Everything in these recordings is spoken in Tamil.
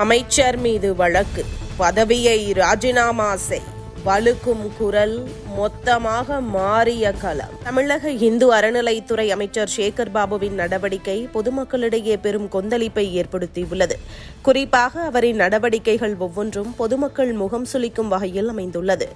அமைச்சர் மீது வழக்கு, பதவியை ராஜினாமா செய், வலுக்கும் குரல், மொத்தமாக மாறிய களம். தமிழக இந்து அறநிலைத்துறை அமைச்சர் சேகர் பாபுவின் நடவடிக்கை பொதுமக்களிடையே பெரும் கொந்தளிப்பை ஏற்படுத்தியுள்ளது. குறிப்பாக அவரின் நடவடிக்கைகள் ஒவ்வொன்றும் பொதுமக்கள் முகம் சுளிக்கும் வகையில் அமைந்துள்ளது.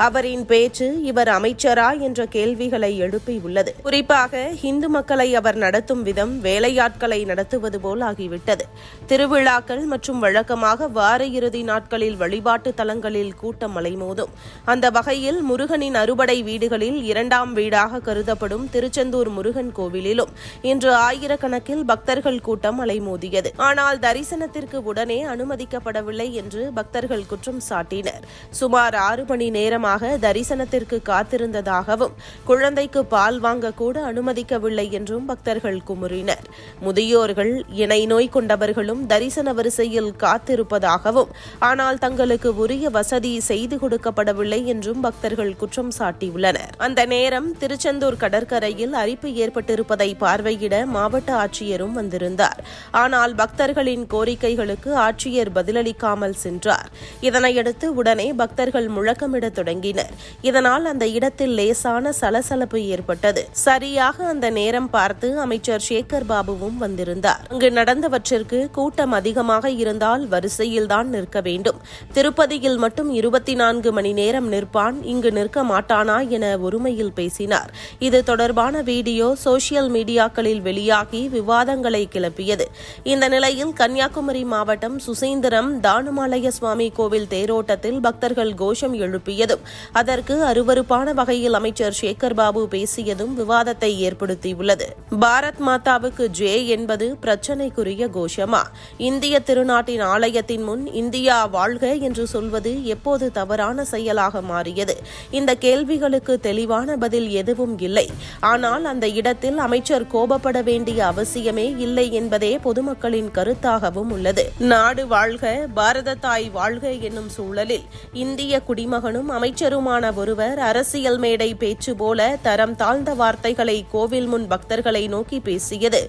அவரின் பேச்சு இவர் அமைச்சரா என்ற கேள்விகளை எழுப்பியுள்ளது. குறிப்பாக இந்து மக்களை அவர் நடத்தும் விதம் வேலையாட்களை நடத்துவது போல் ஆகிவிட்டது. திருவிழாக்கள் மற்றும் வழக்கமாக வார இறுதி நாட்களில் வழிபாட்டு தலங்களில் கூட்டம் அலைமோதும். அந்த வகையில் முருகனின் அறுபடை வீடுகளில் இரண்டாம் வீடாக கருதப்படும் திருச்செந்தூர் முருகன் கோவிலிலும் இன்று ஆயிரக்கணக்கில் பக்தர்கள் கூட்டம் அலைமோதியது. ஆனால் தரிசனத்திற்கு உடனே அனுமதிக்கப்படவில்லை என்று பக்தர்கள் குற்றம் சாட்டினர். சுமார் 6 மணி நேரமாக தரிசனத்திற்கு காத்திருந்ததாகவும் குழந்தைக்கு பால் வாங்க கூட அனுமதிக்கவில்லை என்றும் பக்தர்கள் குமுறினர். முதியோர்கள், இணை நோய் கொண்டவர்களும் தரிசன வரிசையில் காத்திருப்பதாகவும், ஆனால் தங்களுக்கு உரிய வசதி செய்து கொடுக்கப்படவில்லை என்றும் பக்தர்கள் குற்றம் சாட்டியுள்ளனர். அந்த நேரம் திருச்செந்தூர் கடற்கரையில் அரிப்பு ஏற்பட்டிருப்பதை பார்வையிட மாவட்ட ஆட்சியரும் வந்திருந்தார். ஆனால் பக்தர்களின் கோரிக்கைகளுக்கு ஆட்சியர் பதிலளிக்காமல் சென்றார். இதனையடுத்து உடனே பக்தர்கள் முழக்கமிட தொடங்கினர். இதனால் அந்த இடத்தில் லேசான சலசலப்பு ஏற்பட்டது. சரியாக அந்த நேரம் பார்த்து அமைச்சர் சேகர் பாபுவும் வந்திருந்தார். அங்கு நடந்தவற்றிற்கு கூட்டம் அதிகமாக இருந்தால் வரிசையில்தான் நிற்க வேண்டும். திருப்பதியில் மட்டும் 24 மணி நேரம் நிற்பான், இங்கு நிற்க மாட்டானா என ஒருமையில் பேசினார். இது தொடர்பான வீடியோ சோசியல் மீடியாக்களில் வெளியாகி விவாதங்களை கிளப்பியது. இந்த நிலையில் கன்னியாகுமரி மாவட்டம் சுசீந்திரம் தானுமாலய சுவாமி கோவில் தேரோட்டத்தில் பக்தர்கள் கோஷம் எழுப்பியதும், அதற்கு அருவருப்பான வகையில் அமைச்சர் சேகர் பாபு பேசியதும் விவாதத்தை ஏற்படுத்தியுள்ளது. பாரத் மாதாவுக்கு ஜே என்பது பிரச்சினைக்குரிய கோஷமா? இந்திய திருநாட்டின் ஆலயத்தின் முன் இந்தியா வாழ்க என்று சொல்வது எப்போது தவறான செயலாக மாறியது? இந்த கேள்விகளுக்கு தெளிவான பதில் எதுவும் இல்லை. ஆனால் அந்த இடத்தில் அமைச்சர் கோபப்பட வேண்டிய அவசியமே இல்லை என்பதே பொதுமக்களின் கருத்தாகவும் உள்ளது. நாடு வாழ்க, பாரத தாய் வாழ்க என்னும் சூழலில் இந்திய குடிமகனும் அமைச்சருமான ஒருவர் அரசியல் மேடை பேச்சு போல தரம் தாழ்ந்த வார்த்தைகளை கோவில் முன் பக்தர்களை நோக்கி பேசியது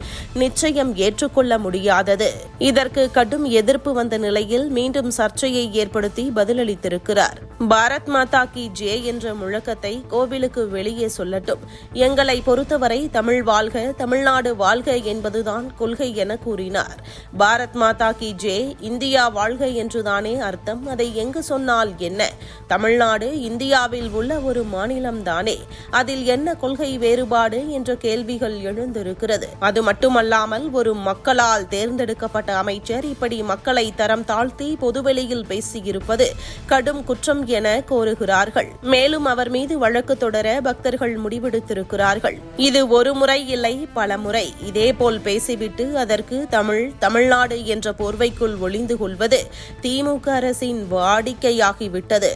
நிச்சயம் ஏற்றுக்கொள்ள முடியாதது. இதற்கு கடும் எதிர்ப்பு வந்த நிலையில் மீண்டும் சர்ச்சையை ஏற்படுத்தி பதிலளித்திருக்கிறார். பாரத் மாதா கி ஜே என்ற முழக்கத்தை கோவிலுக்கு வெளியே சொல்லட்டும். எங்களை பொறுத்தவரை தமிழ் வாழ்க, தமிழ்நாடு வாழ்க என்பதுதான் கொள்கை என கூறினார். பாரத் மாதா கி ஜே, இந்தியா வாழ்க என்றுதானே அர்த்தம். அதை எங்கு சொன்னால் என்ன? தமிழ்நாடு இந்தியாவில் உள்ள ஒரு மாநிலம்தானே. அதில் என்ன கொள்கை வேறுபாடு என்ற கேள்விகள் எழுந்திருக்கிறது. அது மட்டுமல்லாமல் ஒரு மக்களால் தேர்ந்தெடுக்கப்பட்ட அமைச்சர் இப்படி மக்களை தரம் தாழ்த்தி பொதுவெளியில் பேசியிருப்பது கடும் குற்றம் என கோருகிறார்கள். மேலும் அவர் மீது வழக்கு தொடர பக்தர்கள் முடிவெடுத்திருக்கிறார்கள். இது ஒரு முறை இல்லை, பல முறை இதேபோல் பேசிவிட்டு அதற்கு தமிழ்நாடு என்ற போர்வைக்குள் ஒளிந்து கொள்வது திமுக அரசின் வாடிக்கையாகிவிட்டது.